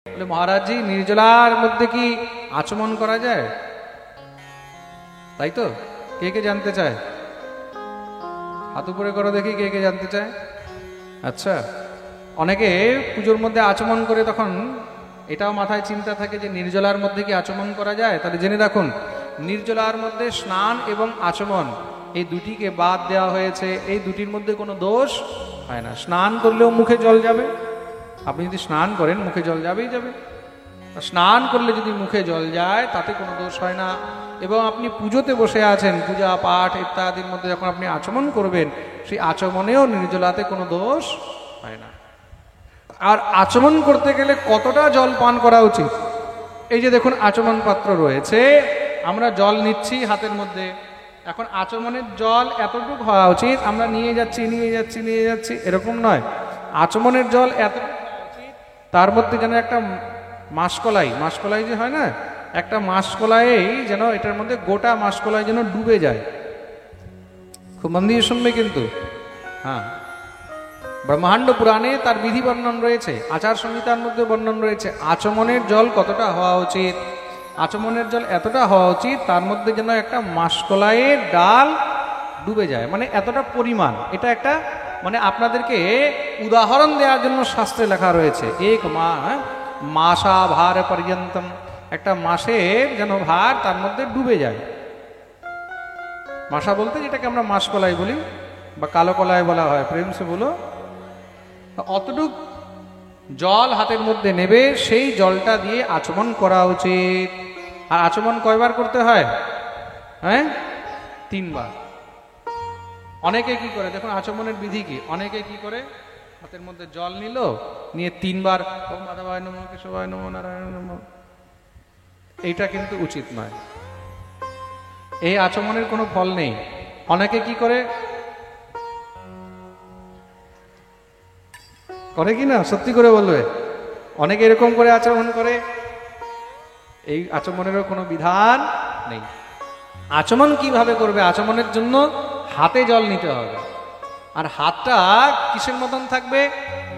বলে মহারাজ জি নির্জলার মধ্যে কি আচমন করা যায়? তাই তো, কে কে জানতে চায়? হাত উপরে করো দেখি, কে কে জানতে চায়? আচ্ছা, অনেকে পুজোর মধ্যে আচমন করে, তখন এটাও মাথায় চিন্তা থাকে যে নির্জলার মধ্যে কি আচমন করা যায়। তাহলে জেনে রাখুন, নির্জলার মধ্যে স্নান এবং আচমন এই দুটিকে বাদ দেওয়া হয়েছে। এই দুটির মধ্যে কোনো দোষ হয় না। স্নান করলেও মুখে জল যাবে, আপনি যদি স্নান করেন মুখে জল যাবেই যাবে। স্নান করলে যদি মুখে জল যায় তাতে কোনো দোষ হয় না। এবং আপনি পুজোতে বসে আছেন, পূজা পাঠ ইত্যাদির মধ্যে যখন আপনি আচমন করবেন, সেই আচমনেও নির্জলাতে কোনো দোষ হয় না। আর আচমন করতে গেলে কতটা জল পান করা উচিত? এই যে দেখুন আচমন পাত্র রয়েছে, আমরা জল নিচ্ছি হাতের মধ্যে। এখন আচমনের জল এতটুকু হওয়া উচিত, আমরা নিয়ে যাচ্ছি এরকম নয়। আচমনের জল এতটুকু হওয়া উচিত, তার মধ্যে যেন একটা মাসকলাই যে হয় না, একটা মাসকলাই যেন, এটার মধ্যে গোটা মাসকলাই যেন ডুবে যায়। খুব মন দিয়ে শুনবে কিন্তু। হ্যাঁ, ব্রহ্মাণ্ড পুরাণে তার বিধি বর্ণন রয়েছে, আচার সংহিতার মধ্যে বর্ণন রয়েছে আচমনের জল কতটা হওয়া উচিত। আচমনের জল এতটা হওয়া উচিত, তার মধ্যে যেন একটা মাসকলাইয়ের ডাল ডুবে যায়, মানে এতটা পরিমাণ। এটা একটা মানে আপনাদেরকে উদাহরণ দেওয়ার জন্য শাস্ত্রে লেখা রয়েছে, এক মাসা ভার পর্যন্তম, একটা মাসের যেন ভার তার মধ্যে ডুবে যায়। মাসা বলতে যেটাকে আমরা মাসকলাই বলি বা কালো কলাই বলা হয়, প্রেম সে বলো, অতটুক জল হাতের মধ্যে নেবে, সেই জলটা দিয়ে আচমন করা উচিত। আর আচমন কয়বার করতে হয়? হ্যাঁ, 3 বার। অনেকে কি করে দেখুন আচমনের বিধি কি, অনেকে কি করে হাতের মধ্যে জল নিল, নিয়ে 3 বার ওম মাধবায় নমঃ কেশবায় নমঃ নারায়ণ নমঃ। এইটা কিন্তু উচিত নয়, এই আচমনের কোনো ফল নেই। অনেকে কি করে কি না, সত্যি করে বলবে, অনেকে এরকম করে আচমন করে, এই আচমনেরও কোনো বিধান নেই। আচমন কিভাবে করবে? আচমনের জন্য হাতে জল নিতে হবে। আর হাতটা কিসের মতন থাকবে?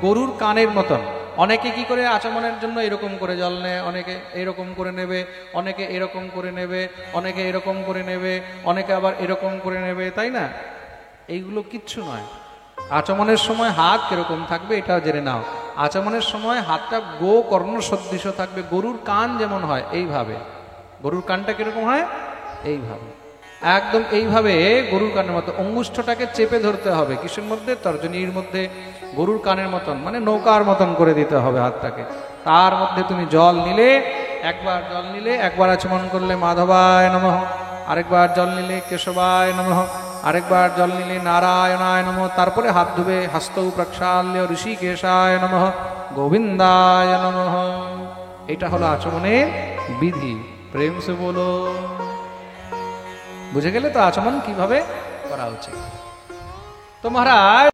গরুর কানের মতন। অনেকে কি করে আচমনের জন্য এরকম করে জল নেয়, অনেকে এরকম করে নেবে, অনেকে এরকম করে নেবে, অনেকে এরকম করে নেবে, অনেকে আবার এরকম করে নেবে, তাই না? এইগুলো কিচ্ছু নয়। আচমনের সময় হাত কিরকম থাকবে এটাও জেনে নাও। আচমনের সময় হাতটা গো কর্ণ সদৃশ থাকবে, গরুর কান যেমন হয় এইভাবে। গরুর কানটা কিরকম হয়? এইভাবে, একদম এইভাবে গরুর কানের মতো। অঙ্গুষ্ঠটাকে চেপে ধরতে হবে, কিসের মধ্যে? তর্জনীর মধ্যে। গরুর কানের মতন, মানে নৌকার মতন করে দিতে হবে হাতটাকে। তার মধ্যে তুমি জল নিলে, একবার জল নিলে, একবার আচমন করলে মাধবায় নমঃ, আরেকবার জল নিলে কেশবায় নমঃ, আরেকবার জল নিলে নারায়ণায় নমঃ। তারপরে হাত ধুবে, হস্তৌ প্রক্ষাল্য ঋষিকেশায় নমঃ, গোবিন্দায় নমঃ। এটা হলো আচমনের বিধি। প্রেম সে বলো। বুঝে গেলে তো আচমন কিভাবে করা উচিত। তো মহারাজ